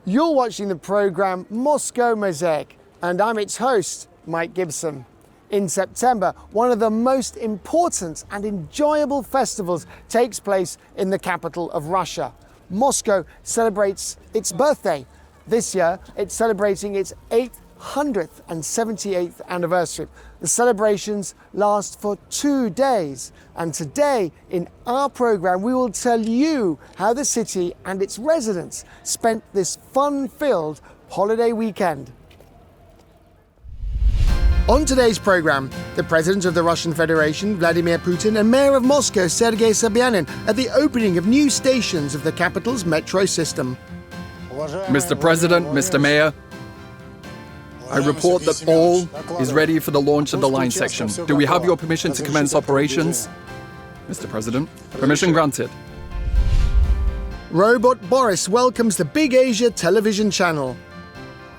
You're watching the program Moscow MOSAIC, and I'm its host, Mike Gibson. In September, one of the most important and enjoyable festivals takes place in the capital of Russia. Moscow celebrates its birthday. This year, it's celebrating its 878th anniversary. The celebrations last for 2 days. And today, in our program, we will tell you how the city and its residents spent this fun-filled holiday weekend. On today's program, the President of the Russian Federation, Vladimir Putin, and Mayor of Moscow, Sergey Sobyanin, at the opening of new stations of the capital's metro system. Mr. President, Mr. Mayor, I report that all is ready for the launch of the line section. Do we have your permission to commence operations? Mr. President, permission granted. Robot Boris welcomes the Big Asia television channel.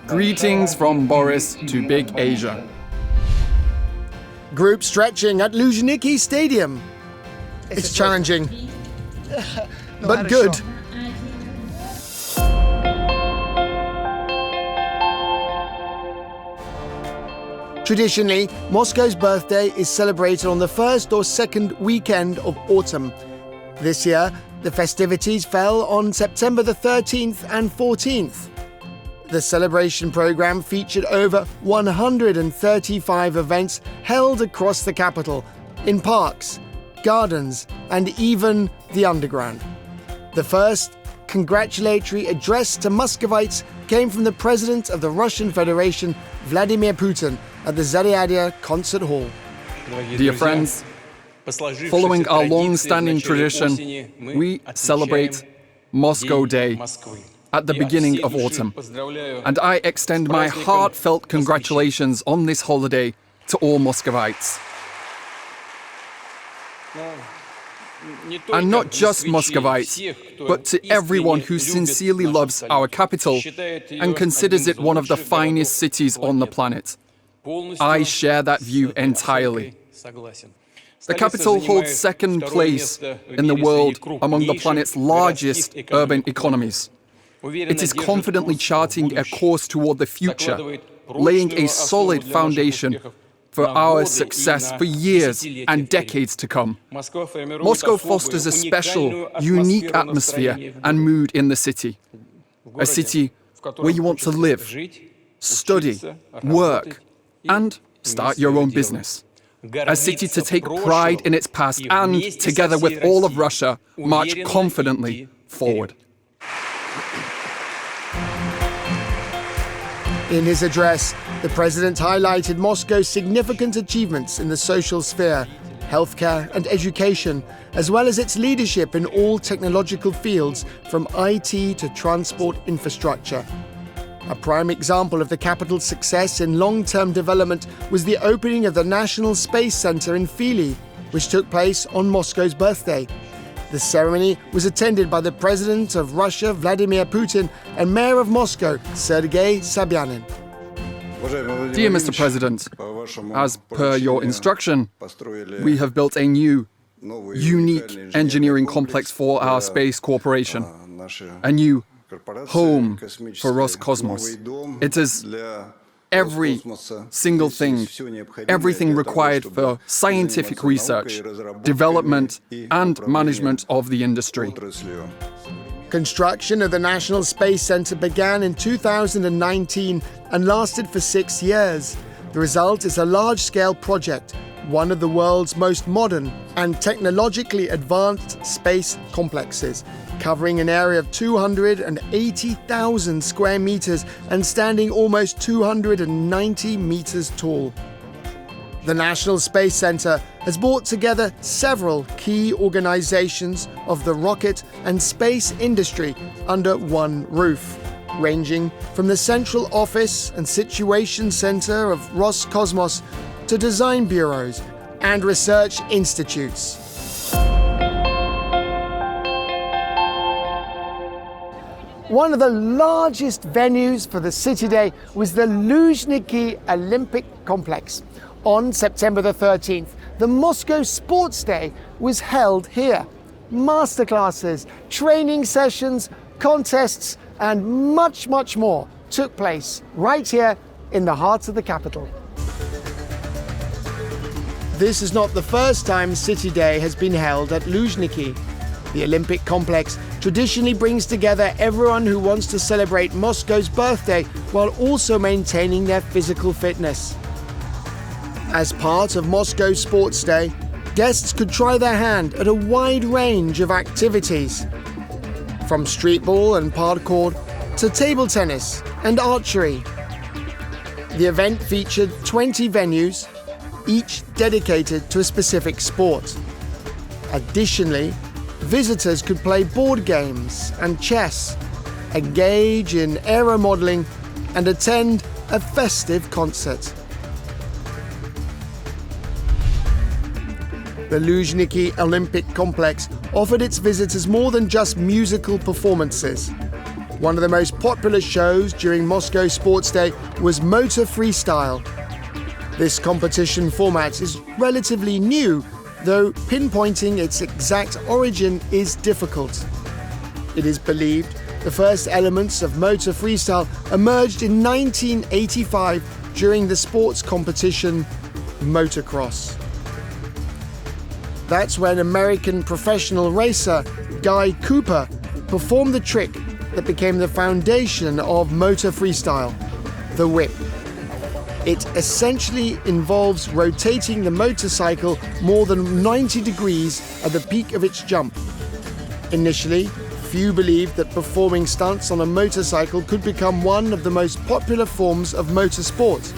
Greetings from Boris to Big Asia. Group stretching at Luzhniki Stadium. It's challenging, but good. Traditionally, Moscow's birthday is celebrated on the first or second weekend of autumn. This year, the festivities fell on September the 13th and 14th. The celebration program featured over 135 events held across the capital, in parks, gardens, and even the underground. The first congratulatory address to Muscovites came from the President of the Russian Federation, Vladimir Putin, at the Zaryadye Concert Hall. Dear friends, following our long-standing tradition, we celebrate Moscow Day at the beginning of autumn. And I extend my heartfelt congratulations on this holiday to all Muscovites. And not just Muscovites, but to everyone who sincerely loves our capital and considers it one of the finest cities on the planet. I share that view entirely. The capital holds second place in the world among the planet's largest urban economies. It is confidently charting a course toward the future, laying a solid foundation for our success for years and decades to come. Moscow fosters a special, unique atmosphere and mood in the city. A city where you want to live, study, work, and start your own business. A city to take pride in its past and, together with all of Russia, march confidently forward. In his address, the President highlighted Moscow's significant achievements in the social sphere, healthcare and education, as well as its leadership in all technological fields from IT to transport infrastructure. A prime example of the capital's success in long-term development was the opening of the National Space Center in Philly, which took place on Moscow's birthday. The ceremony was attended by the President of Russia, Vladimir Putin, and Mayor of Moscow, Sergey Sobyanin. Dear Mr. President, as per your instruction, we have built a new, unique engineering complex for our space corporation, a new home for Roscosmos. It is every single thing, everything required for scientific research, development, and management of the industry. Construction of the National Space Center began in 2019 and lasted for 6 years. The result is a large-scale project, one of the world's most modern and technologically advanced space complexes, covering an area of 280,000 square meters and standing almost 290 meters tall. The National Space Center has brought together several key organizations of the rocket and space industry under one roof, ranging from the Central Office and Situation Center of Roscosmos to design bureaus and research institutes. One of the largest venues for the City Day was the Luzhniki Olympic Complex. On September the 13th, the Moscow Sports Day was held here. Masterclasses, training sessions, contests, and much, much more took place right here in the heart of the capital. This is not the first time City Day has been held at Luzhniki. The Olympic complex traditionally brings together everyone who wants to celebrate Moscow's birthday while also maintaining their physical fitness. As part of Moscow Sports Day, guests could try their hand at a wide range of activities, from streetball and parkour to table tennis and archery. The event featured 20 venues, each dedicated to a specific sport. Additionally, visitors could play board games and chess, engage in aeromodeling, and attend a festive concert. The Luzhniki Olympic Complex offered its visitors more than just musical performances. One of the most popular shows during Moscow Sports Day was motor freestyle. This competition format is relatively new, though pinpointing its exact origin is difficult. It is believed the first elements of motor freestyle emerged in 1985 during the sports competition motocross. That's when American professional racer Guy Cooper performed the trick that became the foundation of motor freestyle, the whip. It essentially involves rotating the motorcycle more than 90 degrees at the peak of its jump. Initially, few believed that performing stunts on a motorcycle could become one of the most popular forms of motorsport.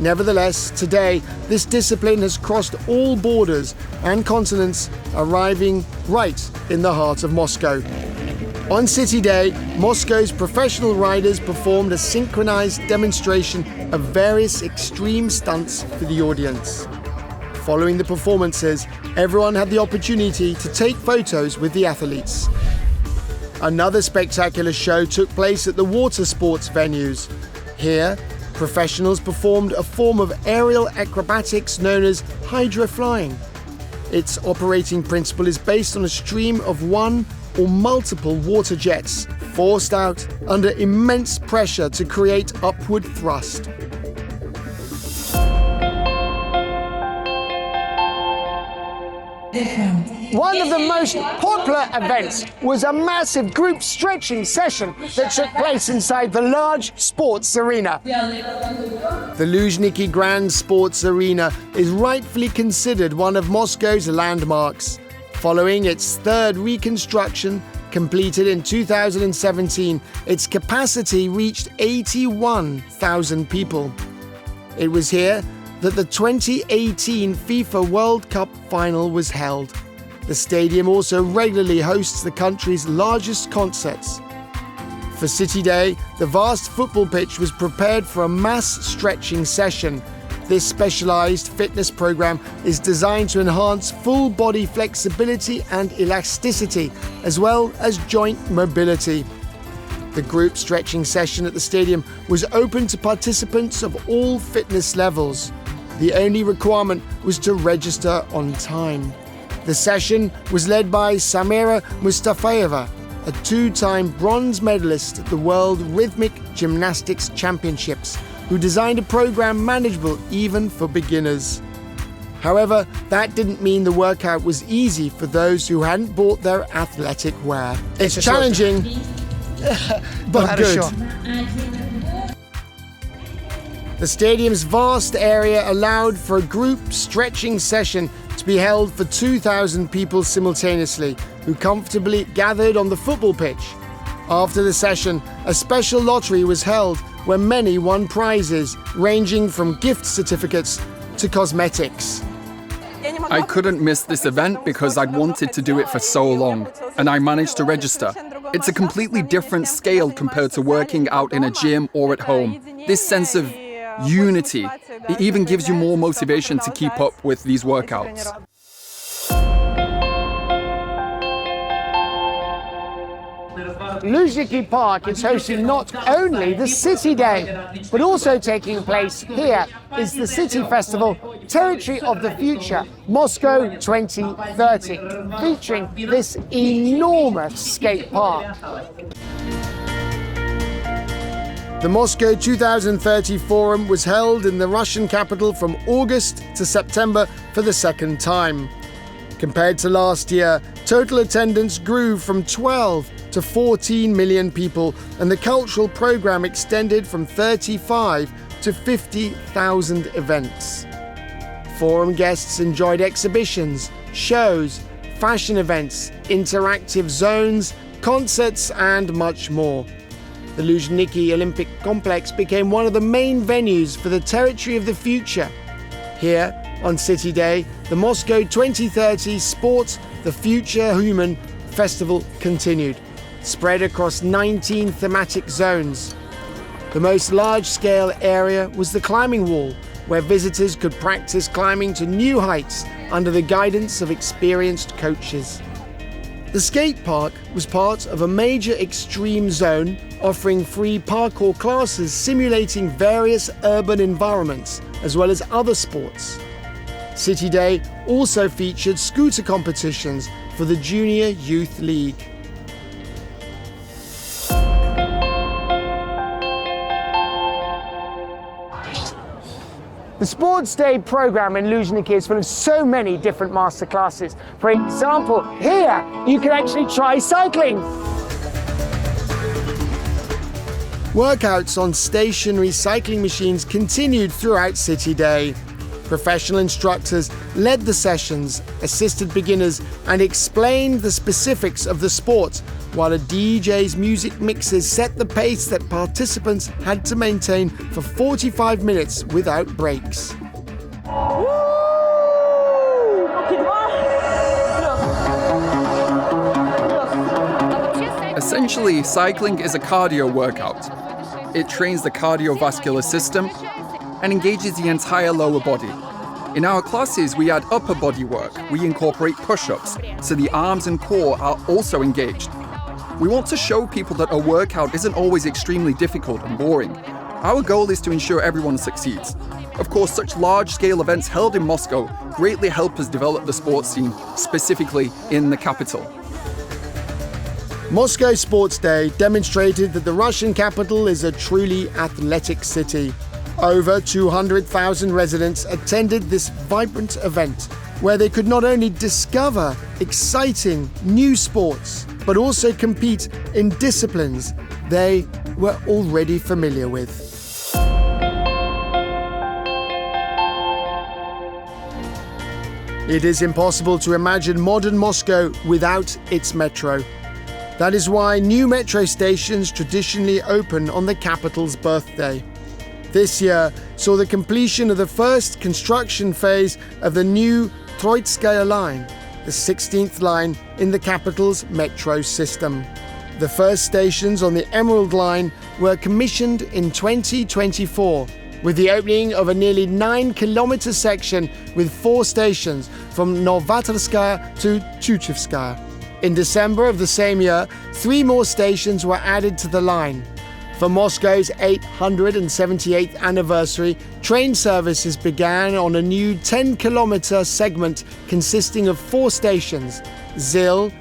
Nevertheless, today, this discipline has crossed all borders and continents, arriving right in the heart of Moscow. On City Day, Moscow's professional riders performed a synchronized demonstration of various extreme stunts for the audience. Following the performances, everyone had the opportunity to take photos with the athletes. Another spectacular show took place at the water sports venues. Here, professionals performed a form of aerial acrobatics known as hydroflying. Its operating principle is based on a stream of one or multiple water jets forced out under immense pressure to create upward thrust. One of the most popular events was a massive group stretching session that took place inside the large sports arena. The Luzhniki Grand Sports Arena is rightfully considered one of Moscow's landmarks. Following its third reconstruction, completed in 2017, its capacity reached 81,000 people. It was here that the 2018 FIFA World Cup final was held. The stadium also regularly hosts the country's largest concerts. For City Day, the vast football pitch was prepared for a mass stretching session. This specialized fitness program is designed to enhance full body flexibility and elasticity, as well as joint mobility. The group stretching session at the stadium was open to participants of all fitness levels. The only requirement was to register on time. The session was led by Samira Mustafayeva, a two-time bronze medalist at the World Rhythmic Gymnastics Championships, who designed a program manageable even for beginners. However, that didn't mean the workout was easy for those who hadn't bought their athletic wear. It's challenging, but good. The stadium's vast area allowed for a group stretching session to be held for 2,000 people simultaneously, who comfortably gathered on the football pitch. After the session, a special lottery was held where many won prizes, ranging from gift certificates to cosmetics. I couldn't miss this event because I'd wanted to do it for so long, and I managed to register. It's a completely different scale compared to working out in a gym or at home. This sense of unity, it even gives you more motivation to keep up with these workouts. Luzhniki Park is hosting not only the City Day, but also taking place here is the City Festival, Territory of the Future, Moscow 2030, featuring this enormous skate park. The Moscow 2030 Forum was held in the Russian capital from August to September for the second time. Compared to last year, total attendance grew from 12 to 14 million people, and the cultural program extended from 35 to 50,000 events. Forum guests enjoyed exhibitions, shows, fashion events, interactive zones, concerts, and much more. The Luzhniki Olympic Complex became one of the main venues for the Territory of the Future. Here, on City Day, the Moscow 2030 Sport the Future Human Festival continued, spread across 19 thematic zones. The most large-scale area was the climbing wall, where visitors could practice climbing to new heights under the guidance of experienced coaches. The skate park was part of a major extreme zone offering free parkour classes simulating various urban environments as well as other sports. City Day also featured scooter competitions for the Junior Youth League. The Sports Day program in Luzhniki is full of so many different masterclasses. For example, here you can actually try cycling. Workouts on stationary cycling machines continued throughout City Day. Professional instructors led the sessions, assisted beginners, and explained the specifics of the sport, while a DJ's music mixes set the pace that participants had to maintain for 45 minutes without breaks. Essentially, cycling is a cardio workout. It trains the cardiovascular system and engages the entire lower body. In our classes, we add upper body work. We incorporate push-ups, so the arms and core are also engaged. We want to show people that a workout isn't always extremely difficult and boring. Our goal is to ensure everyone succeeds. Of course, such large-scale events held in Moscow greatly help us develop the sports scene, specifically in the capital. Moscow Sports Day demonstrated that the Russian capital is a truly athletic city. Over 200,000 residents attended this vibrant event, where they could not only discover exciting new sports, but also compete in disciplines they were already familiar with. It is impossible to imagine modern Moscow without its metro. That is why new metro stations traditionally open on the capital's birthday. This year saw the completion of the first construction phase of the new Troitskaya line, the 16th line in the capital's metro system. The first stations on the Emerald Line were commissioned in 2024, with the opening of a nearly 9-kilometer section with 4 stations from Novatorskaya to Chuchevskaya. In December of the same year, 3 more stations were added to the line. For Moscow's 878th anniversary, train services began on a new 10-kilometer segment consisting of 4 stations: Zil,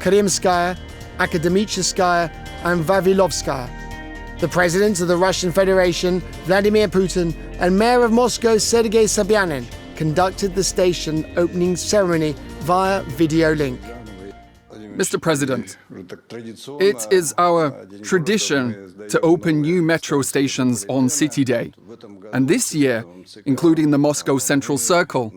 Krymskaya, Akademicheskaya, and Vavilovskaya. The President of the Russian Federation, Vladimir Putin, and Mayor of Moscow, Sergey Sobyanin, conducted the station opening ceremony via video link. Mr. President, it is our tradition to open new metro stations on City Day. And this year, including the Moscow Central Circle,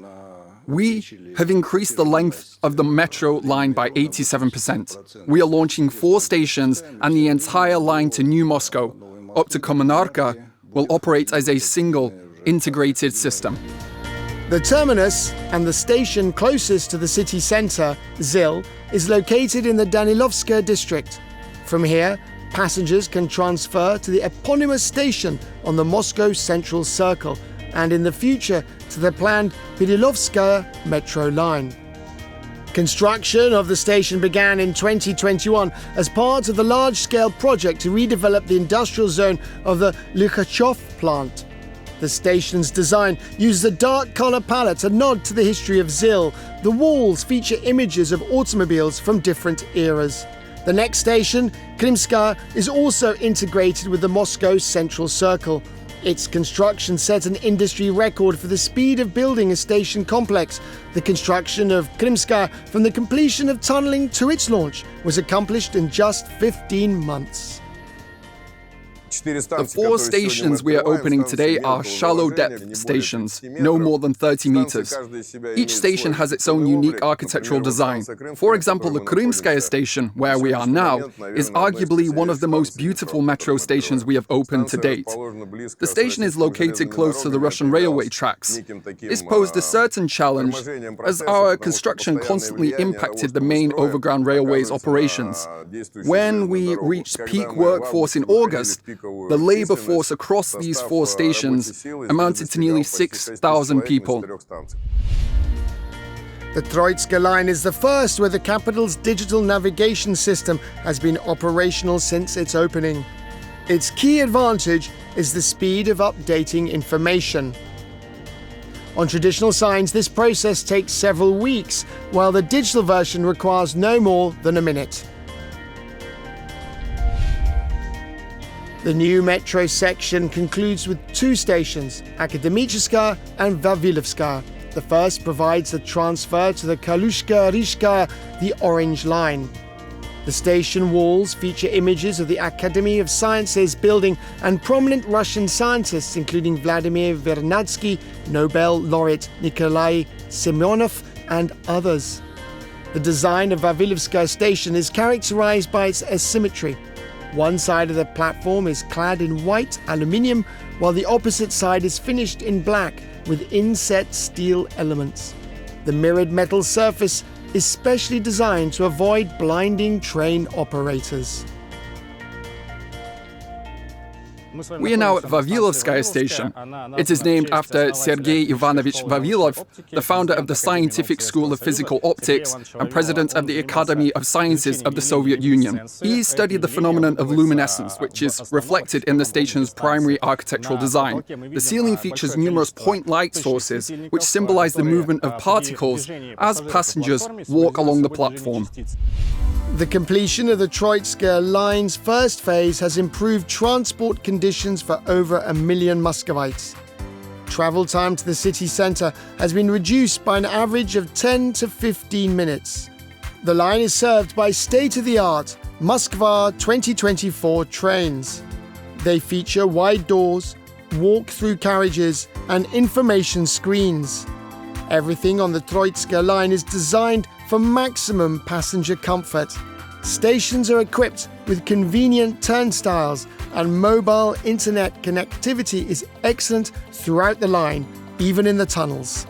we have increased the length of the metro line by 87%. We are launching 4 stations, and the entire line to New Moscow, up to Kommunarka, will operate as a single, integrated system. The terminus and the station closest to the city centre, Zil, is located in the Danilovskaya district. From here, passengers can transfer to the eponymous station on the Moscow Central Circle, and in the future to the planned Pidilovskaya metro line. Construction of the station began in 2021 as part of the large-scale project to redevelop the industrial zone of the Lykhachov plant. The station's design uses a dark color palette, a nod to the history of Zil. The walls feature images of automobiles from different eras. The next station, Krymskaya, is also integrated with the Moscow Central Circle. Its construction set an industry record for the speed of building a station complex. The construction of Krymskaya, from the completion of tunneling to its launch, was accomplished in just 15 months. The 4 stations we are opening today are shallow-depth stations, no more than 30 meters. Each station has its own unique architectural design. For example, the Krymskaya station, where we are now, is arguably one of the most beautiful metro stations we have opened to date. The station is located close to the Russian railway tracks. This posed a certain challenge, as our construction constantly impacted the main overground railway's operations. When we reached peak workforce in August, the labor force across these 4 stations amounted to nearly 6,000 people. The Troitska line is the first where the capital's digital navigation system has been operational since its opening. Its key advantage is the speed of updating information. On traditional signs, this process takes several weeks, while the digital version requires no more than a minute. The new metro section concludes with 2 stations, Akademicheskaya and Vavilovskaya. The first provides the transfer to the Kalushka-Rishka, the Orange Line. The station walls feature images of the Academy of Sciences building and prominent Russian scientists including Vladimir Vernadsky, Nobel laureate Nikolai Semyonov, and others. The design of Vavilovskaya station is characterized by its asymmetry. One side of the platform is clad in white aluminium, while the opposite side is finished in black with inset steel elements. The mirrored metal surface is specially designed to avoid blinding train operators. We are now at Vavilovskaya station. It is named after Sergey Ivanovich Vavilov, the founder of the Scientific School of Physical Optics and president of the Academy of Sciences of the Soviet Union. He studied the phenomenon of luminescence, which is reflected in the station's primary architectural design. The ceiling features numerous point light sources, which symbolize the movement of particles as passengers walk along the platform. The completion of the Troitska line's first phase has improved transport conditions for over 1 million Muscovites. Travel time to the city centre has been reduced by an average of 10 to 15 minutes. The line is served by state-of-the-art Moskva 2024 trains. They feature wide doors, walk-through carriages, and information screens. Everything on the Troitska line is designed for maximum passenger comfort. Stations are equipped with convenient turnstiles, and mobile internet connectivity is excellent throughout the line, even in the tunnels.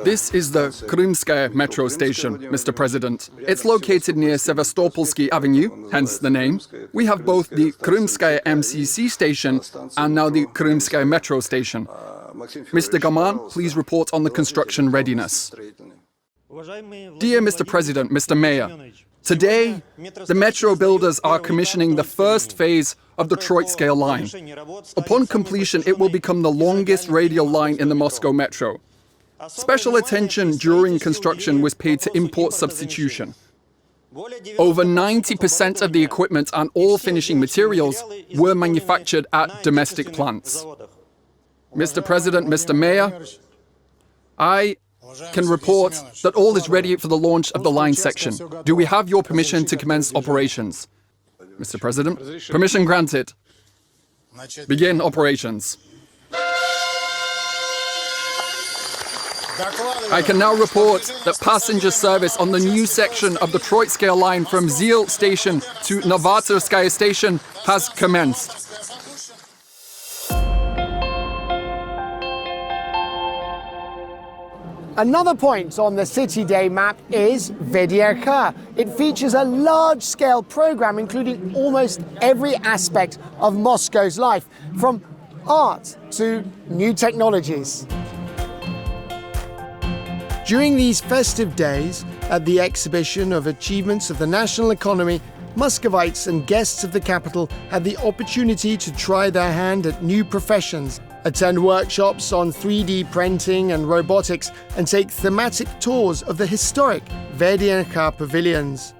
This is the Krymskaya metro station, Mr. President. It's located near Sevastopolsky Avenue, hence the name. We have both the Krymskaya MCC station and now the Krymskaya metro station. Mr. Gaman, please report on the construction readiness. Dear Mr. President, Mr. Mayor, today the metro builders are commissioning the first phase of the Troitskaya line. Upon completion, it will become the longest radial line in the Moscow metro. Special attention during construction was paid to import substitution. Over 90% of the equipment and all finishing materials were manufactured at domestic plants. Mr. President, Mr. Mayor, I can report that all is ready for the launch of the line section. Do we have your permission to commence operations? Mr. President, permission granted. Begin operations. I can now report that passenger service on the new section of the Troitskaya line from Zil station to Novatorskaya station has commenced. Another point on the City Day map is VDRK. It features a large-scale program including almost every aspect of Moscow's life, from art to new technologies. During these festive days, at the exhibition of achievements of the national economy, Muscovites and guests of the capital had the opportunity to try their hand at new professions, attend workshops on 3D printing and robotics, and take thematic tours of the historic VDNK pavilions.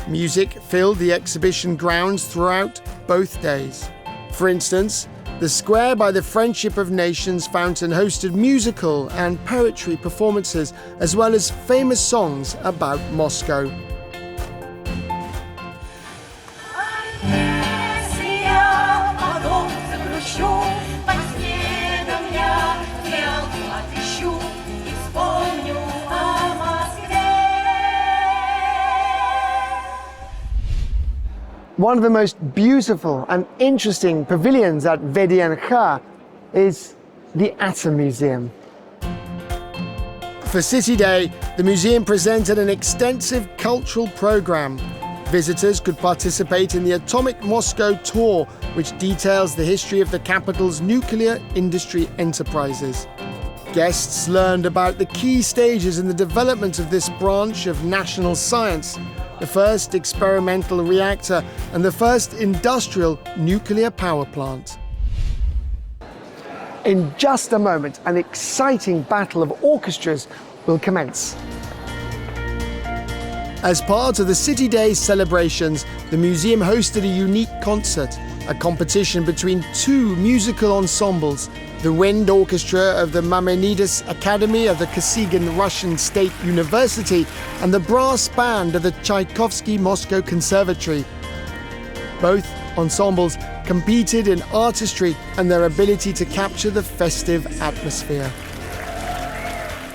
Music filled the exhibition grounds throughout both days. For instance, the square by the Friendship of Nations fountain hosted musical and poetry performances, as well as famous songs about Moscow. One of the most beautiful and interesting pavilions at VDNH is the Atom Museum. For City Day, the museum presented an extensive cultural program. Visitors could participate in the Atomic Moscow Tour, which details the history of the capital's nuclear industry enterprises. Guests learned about the key stages in the development of this branch of national science, the first experimental reactor and the first industrial nuclear power plant. In just a moment, an exciting battle of orchestras will commence. As part of the City Day celebrations, the museum hosted a unique concert, a competition between two musical ensembles, the Wind Orchestra of the Maimonides Academy of the Kosygin Russian State University and the brass band of the Tchaikovsky Moscow Conservatory. Both ensembles competed in artistry and their ability to capture the festive atmosphere.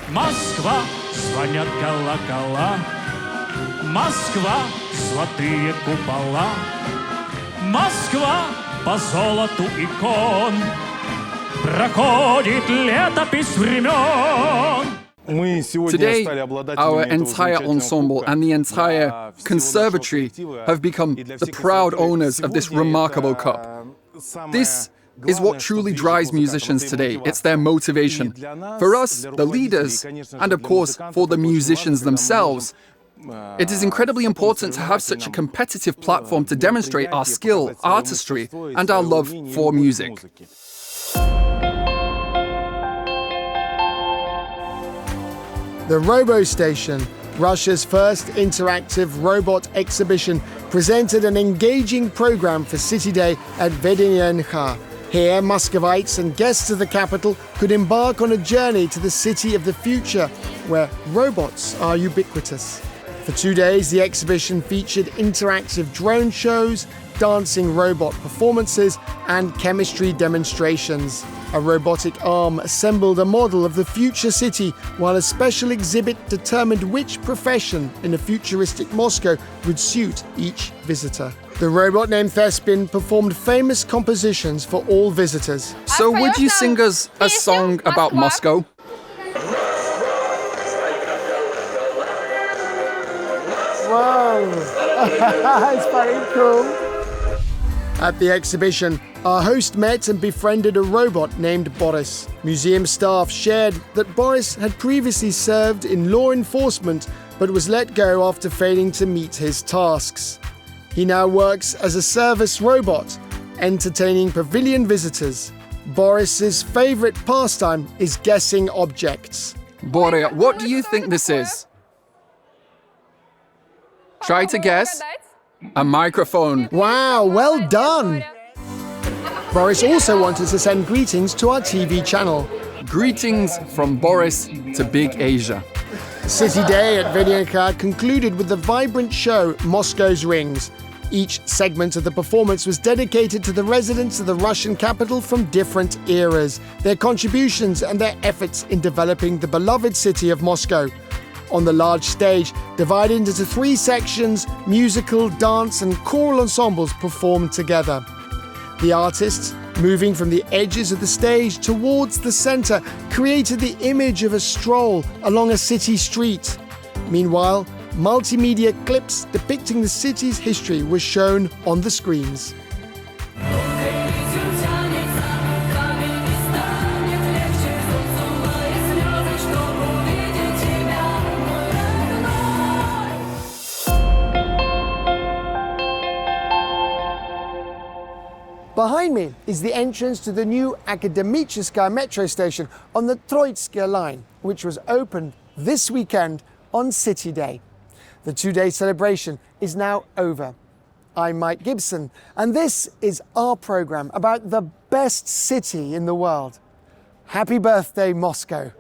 Москва, звонят колокола, Москва, золотые купола, Москва, по золоту икон, проходит летопись времен. Today, our entire ensemble and the entire conservatory have become the proud owners of this remarkable cup. This is what truly drives musicians today. It's their motivation. For us, the leaders, and of course, for the musicians themselves, it is incredibly important to have such a competitive platform to demonstrate our skill, artistry, and our love for music. The Robo Station, Russia's first interactive robot exhibition, presented an engaging program for City Day at VDNH. Here, Muscovites and guests of the capital could embark on a journey to the city of the future, where robots are ubiquitous. For 2 days, the exhibition featured interactive drone shows, dancing robot performances, and chemistry demonstrations. A robotic arm assembled a model of the future city, while a special exhibit determined which profession in a futuristic Moscow would suit each visitor. The robot named Thespin performed famous compositions for all visitors. So would you sing us a song about Moscow? Wow, that's very cool. At the exhibition, our host met and befriended a robot named Boris. Museum staff shared that Boris had previously served in law enforcement, but was let go after failing to meet his tasks. He now works as a service robot, entertaining pavilion visitors. Boris's favorite pastime is guessing objects. Boris, what do you think this is? Try to guess. A microphone. Wow, well done! Boris also wanted to send greetings to our TV channel. Greetings from Boris to Big Asia. City Day at VDNH concluded with the vibrant show Moscow's Rings. Each segment of the performance was dedicated to the residents of the Russian capital from different eras, their contributions and their efforts in developing the beloved city of Moscow. On the large stage, divided into 3 sections, musical, dance and choral ensembles performed together. The artists, moving from the edges of the stage towards the center, created the image of a stroll along a city street. Meanwhile, multimedia clips depicting the city's history were shown on the screens. Behind me is the entrance to the new Akademicheskaya metro station on the Troitskaya line, which was opened this weekend on City Day. The two-day celebration is now over. I'm Mike Gibson, and this is our program about the best city in the world. Happy birthday, Moscow.